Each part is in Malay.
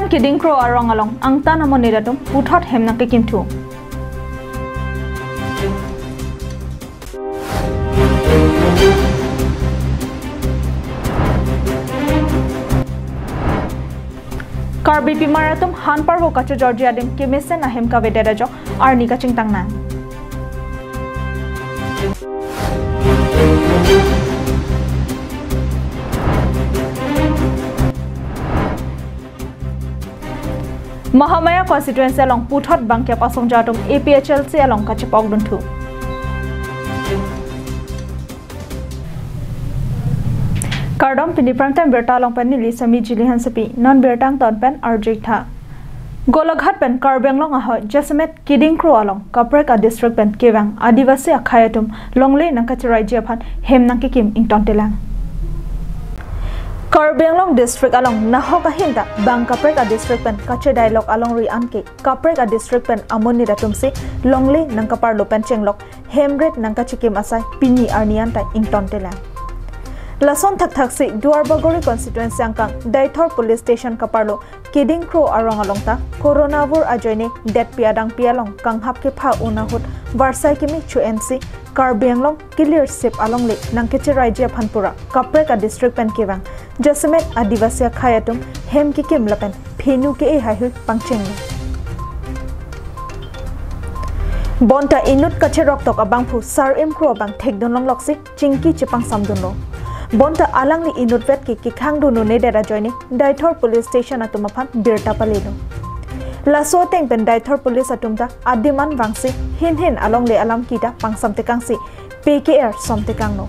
Kedam kidding crow arong along ang tanamon nidatum puthot hemnang kikimtu. Karbi pimaratum han parvo kachu Georgia dim kimisen ahem ka vedera jok arni ka chingtang na. Mahamaya constituency along puthot bangkya pasong jatum APHLC along kachipok duntu. Kardom pinipang time berta along pen nili sami jilihan sepi non bertang ton pen arjitha. Golaghat pen karbeng long ahoy jasmet kidding crow along kapreka district pen kevang adivasi akhayatum longle nang kachirai japhan hem nang kikim ington telang. Karbenglong district along nahoka hinta bang kapreka district pen kache dialog along ri anke kapreka district pen amoni datumsi longle nang kaparlo pen chenglok hemret nang kachikim asai pini arnianta ington telang. Lason thak si Duarbagori constituency angkang Daithor police station kaparlo kidding crow arong along ta coronavor ajoine det piadang pialong kang hap ke pha unahut varsai kimi chu MC Karbenglong clear sip along le nang kechirai je phanpura kapreka district pen kewang jasmet adivasi khayatum hem ki kim lapen phenu ke e hahu pangcheng bonta inut kacherok tok abang phu sar im crow bang thekdon long loksi chingki chipang samdunlo bonta alangli inut vet ki khang du no ne dera joine Daithor police station atumaphan birta palelo laso teng pen Daithor police atumta adiman wangsi hin along le alam kita pangsam tekangsi PKR som tekangno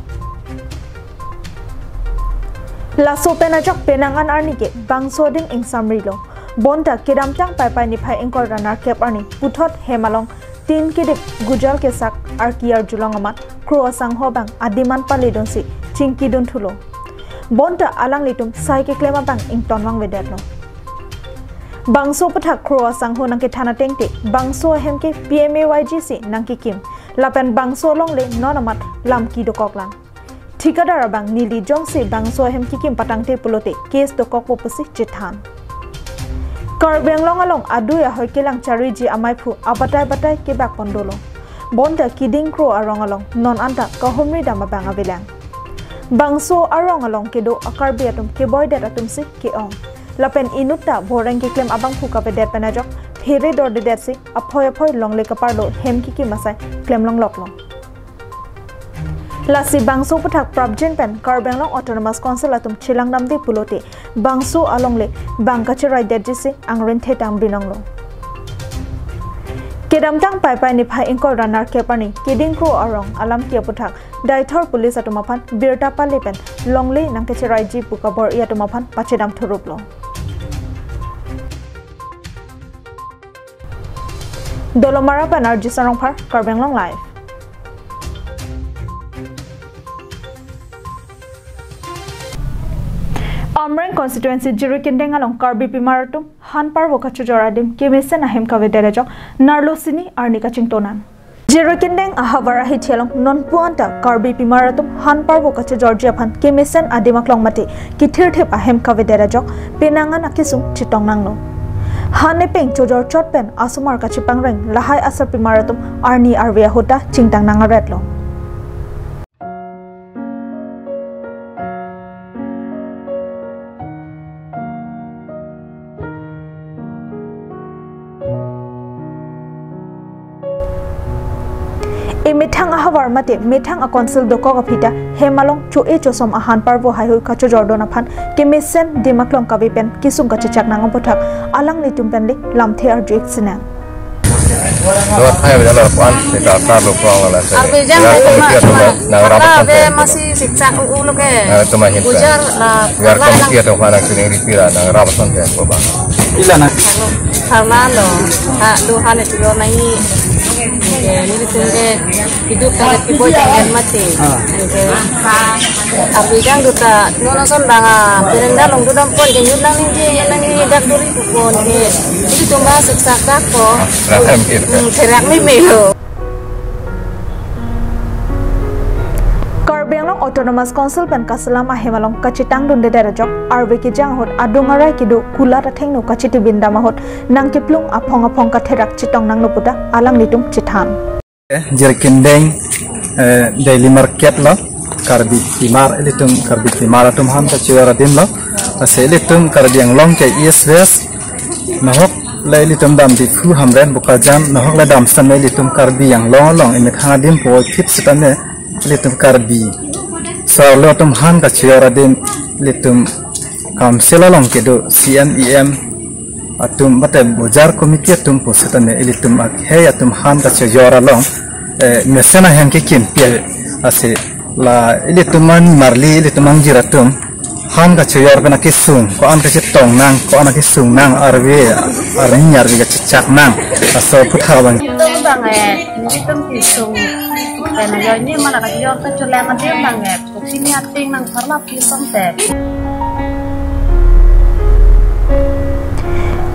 laso penajok penangan arni ke bangso ding ing samrilo bonta kedamtang pai ni phai engkor ranar kep arni puthot hemalong tin kedip gujal ke sak arkiar julong amat croasang hobang adiman paledon si chingki don thulo bonta alang litum sai ke klema bang ing tonwang vedetno bangso pathak croasang ho nangke thana tengte bangso hemke PMAYGC nangki kim lapen bangso long le nonamat lamki dokoklang Tikadara bang nili jongsi bangso hemki kim patangte pulote case dokok popusi chithan Karbenglong along aduya hoikelang chariji amaipu abatai ke bak pondolo bonta kidding crow arong along non anta kahumri dama bang avilang bangso arong along kedo akarbi atum ke boy dat atum si ke ong lapen inuta borang ke klem abang phuka pe det penajok phere dor de det si aphoi long le kaparlo hem ki masai klem long lok long lasi bangso pathak prabjen pen Karbenglong autonomous council atum chilang namde pulote bangso along le bangka cherai det jisi angren thetang binong lo kedamtang pai ni phai engkor ranar kepani kidding crow arong alam kia puthak Daithor police atumaphan birta palipen longle nangke cherai ji pukabor ia tumaphan pachedam thuruplo Dolomara Panerji Sarongphar Karbenglong live Amreng constituency Jirikindeng along Karbi Pimaratum Han Parvo Kachujoradim Kimisen ahem kavederajok Narlosini Arnika Chingtonan Jirikindeng ahavara hithelong non puanta Karbi Pimaratum Han Parvo Kachujorgia Pan Kimisen adimaklong mati kithirthep ahem kavederajok penangan akisung chitong Hane peng chojor chotpen asumar kachipangreng lahai asar Pimaratum Arni Arvia Hota Chingtang nangaretlo Methang ahawar mate methang a council doko kapita hemalong chu e chosom ahan parvo haihu kacho jordona phan kimisen dimaklong kavipen kisum kachachak nangam pothak alang litum penle lamthe arjek sina Dot hai bela pan kita taruh puang lah saya. Arbijang masih siksa ulu ke. Ujar lah. Biar komisi atau mana sini dipira nang rapat santai bapa. Pila nak? Karena lo, Tuhan itu lo naik. Ini sini hidup dari ibu jangan mati. Arbijang kita nono sondang. Penenda long tu dampun jenuh nangi dak duri pukun. Itu cuma siksa kako. Kerak ni melo. Karbenglong Autonomous Council pen kasalam ahemalong kachitang dun derajok arbe ki janghot adungarai kidu kula ratheng no kachiti binda mahot nang kiplung apong katherak chitong nang nuputa alang litung chithan Jerkindeng daily market lo karbi timar elitung karbi timar atum ham ta chiwara dim lo ase elitung karbi ang long ke ESVS nahok lai elitung dam di fu hamren bukajan nahok la dam san elitung karbi yang long emet hadim po kip sitane elitung karbi so lo atum ham ka chiwara dim elitung council long ke do CNEM atum bate bojar committee atum po sitane elitung he atum ham ka chiwara long mesena hengke kimpia ase la elituman marli elitumang jiratum han ka choyor bena kisung ko an ka chitong nang ko an ka kisung nang arwe arnyar ga chichak nang aso puthawan tum bang ni tum kisung kana yo ni mana ka yo ka chulang ade bang ko sini ating nang parla pisong te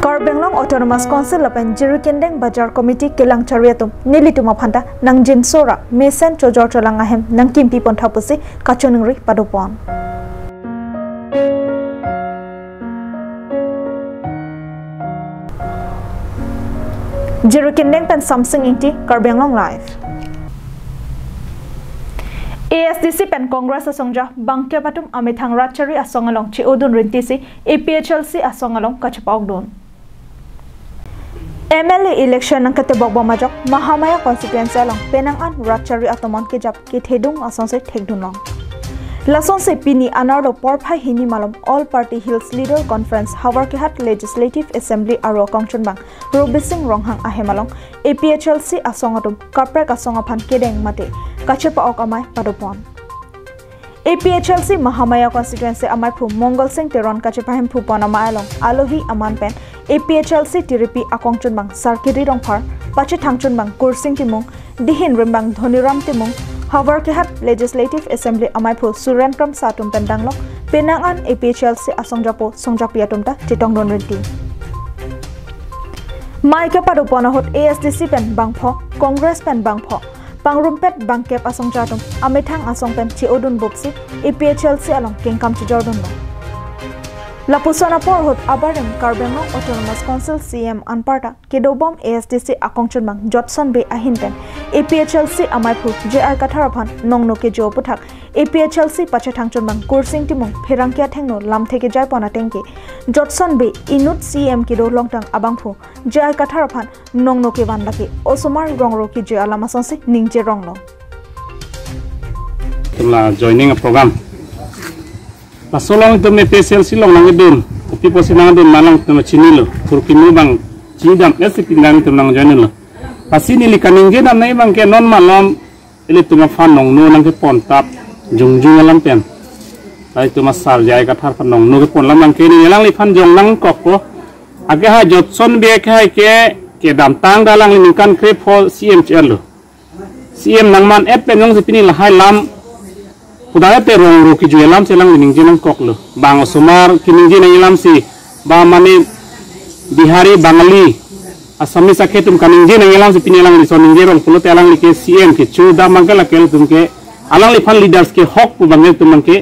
Karbenglong Autonomous Council lapen Jirikindeng Bajar Committee kelang chariatum nilituma phanta nang jinsora mesen chojor cholang ahem nang kimpi pontha pusi kachoningri padopon Jirikindeng pen something inti Karbenglong live ASDC pen Congress asongja bangke patum amithang rachari asongalong chi odun rintisi APHLC asongalong kachapogdon MLA election nang katebok bomajok Mahamaya constituency along penangan rachari atomon ke jap ke thedung asonse thekdunong lasonse pini anarlo porphai hini malom all party hills leader conference hawarkehat legislative assembly aro kongchunbang robising ronghang ahemalong APHLC asongatum kaprek asongaphan kedeng mate kachepa okamai padopon APHLC Mahamaya constituency amai phu Mongol Singh Teron kachepahem phu ponama along alohi aman pen APHLC TRP akongchunbang sarkiri rongphar pache thangchunbang kursing timung dihin rimbang dhoniram timung hawarkehat legislative assembly amai phu Surenkram satum pendanglok penangan APHLC asongjapo songjapiatumta chitongdon rinti maika padopona hot ASDC pen bangpho Congress pen bangpho Pangrumpet bangkep asong jatum amethang asong pen chi odun bopsi APHLC along kingkam chi jordun lo lapusana por hot abarem Karbenglong Autonomous Council CM anparta kedobom ASDC akongchunbang Jotson be ahinten APHLC amai phu JR Katharaphan nongno ke jo puthak APHLC pache thangchunbang kursing timung pherangkia thengno lam theke jai pona tengke Jotson be inut CM kedo longtang abangphu JR Katharaphan nongno ke bandake osomar rongro ki je alama sonse ningje ronglo tumla joining a program la solong tum APHLC long nang dun people sinang dun malang tum chinilo turkinu bang chidam esik nang tum nang join lo pasini likaninge nam nai bang ke non malom ele tum fan nong no nang ke pon tap jungjung alam pen ai tum sal jai ka thar fan nong no ke pon lam nang ke ni lang li fan jong nang kok ko age ha Jotson be ke dam tang dalang ni kan kre for CM chelo CM nang man ep pen nong sipini la hai lam udaya te rong ro ki juelam selang ning jinang koklo bang osumar kining jinang ilam si ba mani bihari bangali asami sakhetum kaning jinang ilam si pinelang li soning jerong pulo te alang li ke CM ke chu da mangala kel tum ke alang li fan leaders ke hok pu bangel tum ke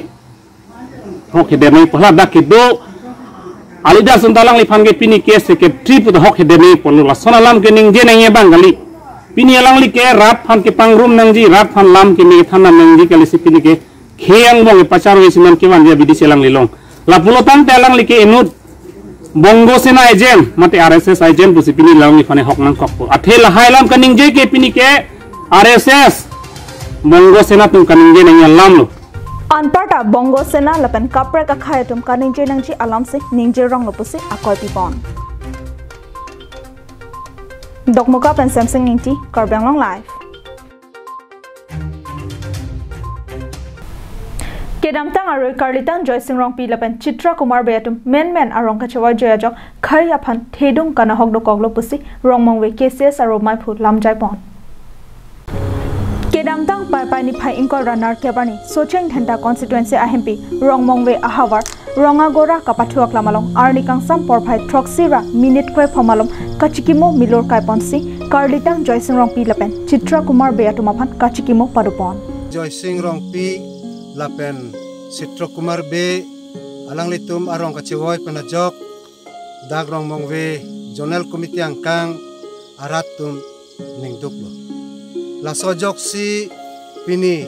hok he demai pala da ke do alida sundalang li fan ke pini ke se ke trip the hok he demai polo la sonalam ke ning jinang ye bangali pini alang li ke rap fan ke pangrum nang ji rap fan lam ke ni thana nang ji ke li si pini ke kheyang bong pacar wesiman kiman dia bidi selang lilong la pulotan telang like inut bongo sena agent mate RSS agent busi pini lang ni fane hok nang kok athela hailam kaning je ke pini ke RSS bongo sena tum kaning je nang lam lo anparta bongo sena lapen kapre ka khayatum kaning je nang ji alam se ningje rong lo pusi akoi pipon dokmoka pen Samsung inti Karbenglong live Kedamtang aroi Karlitang Joy Singrong pi lapen Chitra Kumar beatum men arong kachawa joyajok khai aphan thedung kana hokdo koklo pusi rongmongwe KCS aro maipu lamjai pon Kedamtang pai ni phai inkol runner kebani Socheng Thenta constituency ahempi rongmongwe ahawar rongagora kapathuak lamalong arnikang sam porphai troxira minute kwe phomalom kachikimo milor kai ponsi Karlitang Joy Singrong pi lapen Chitra Kumar beatum aphan kachikimo padupon Joy Singrong pi lapen Sitro Kumar be alang litum arong kaciwoy penajok dagrong mongwe Jonel Komite Angkang aratum ningduklo la sojok si pini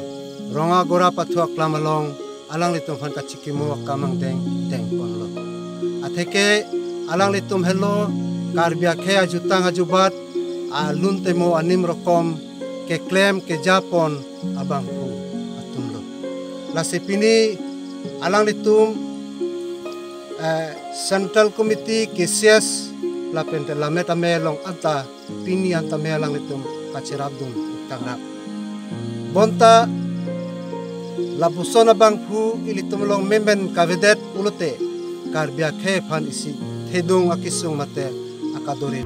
ronga gora pathuak lamalong alang litum han kachikimu kamang deng ponlo atheke alang litum hello karbia khe ajutang ajubat alun temo anim rokom ke claim ke Japon abang pu atumlo la sepini alang litum Central Committee KCS la pente la meta melong anta pini anta melang litum kacirabdum tangrap bonta la busona bang pu ilitum long memben kavedet ulote karbia khe phan isi thedung akisung mate akadori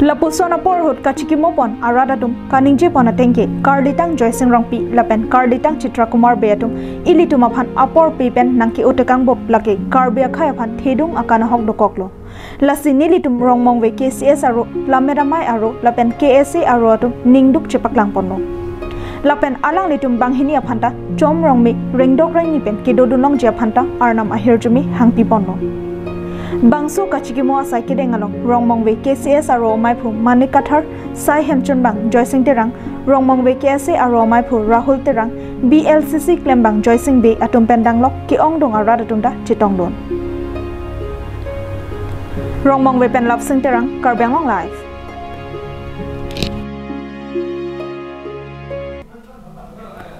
Lapusona porhut kachikimopon aradatum kaningje ponatengke karditang joysing rongpi lapen karditang Chitra Kumar beatum ilitum aphan apor pipen nangki utekang bob lake karbia khai aphan thedung akana hok dokoklo lasi nilitum rongmong ve KCS aro lameramai aro lapen KSA aro atum ningduk chepaklang ponno lapen alang litum banghini aphanta chom rongmi ringdok rangni pen kidodunong je aphanta arnam ahirjumi hangpi ponno Bangso kachikimo asai kidengalong rongmongwe KCS aro maipu manikathar sai hemchun bang joysing terang rongmongwe KSA aro maipu Rahul terang BLCC klembang joysing be atum pendanglok ki ongdong arad atumda chitongdon rongmongwe pen lapsing terang karbenglong live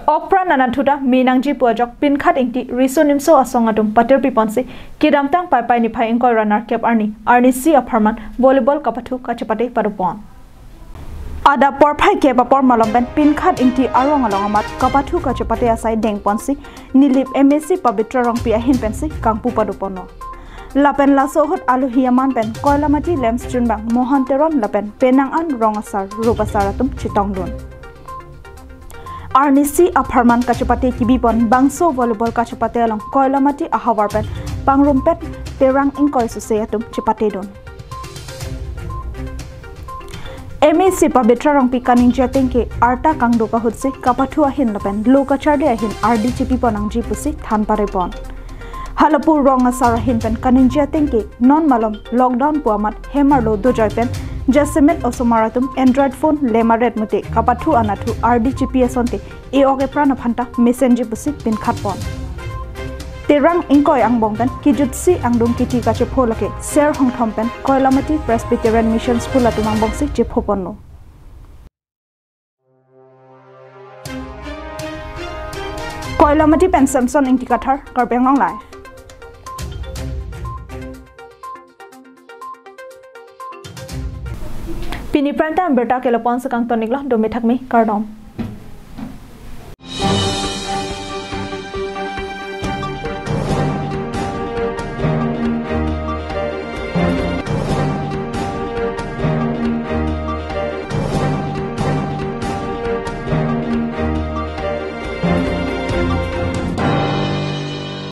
Opera nanathuda minangji puajok pinkhat ingti risonimso asongadum pater piponsi kidamtang pai ni phai engkoi runner cap arni si aparman volleyball kapathu kachapate parupon ada porphai ke bapor malomben pinkhat ingti arong alongamat kapathu kachapate asai dengponsi nilip MSc pavitra rongpi ahin pensi kangpu padupono lapen lasohut alu hiaman pen koilamati lems chunbang mohanteron lapen penangan rongasar rupasaratum chitongdon Arnisi aparman kachapate kibipon bangso volleyball kachapate along koilamati ahawarpen pangrumpet terang ingkoi suseyatum chipate don MSc pavitra rongpi kaningja tengke arta kangdoka hutsi kapathu ahin lapen lokacharde ahin RDCP ponangji pusi thanparepon halapur ronga sarahin pen kaningja tengke non malom lockdown puamat hemarlo dojoypen Jasmine osomaratum Android phone lemaret mute kapathu anathu RDCP asonte e oge prana phanta messenger pusi pin khatpon terang ingkoi angbongpen kijutsi angdum kiti kache pholake share hongthompen koilamati Presbyterian Mission School atumang bongsi chephoponno koilamati pen Samson ingtikathar karbenglong live Pini pranta berta kelopon sekang toniklah domi thakmi kardom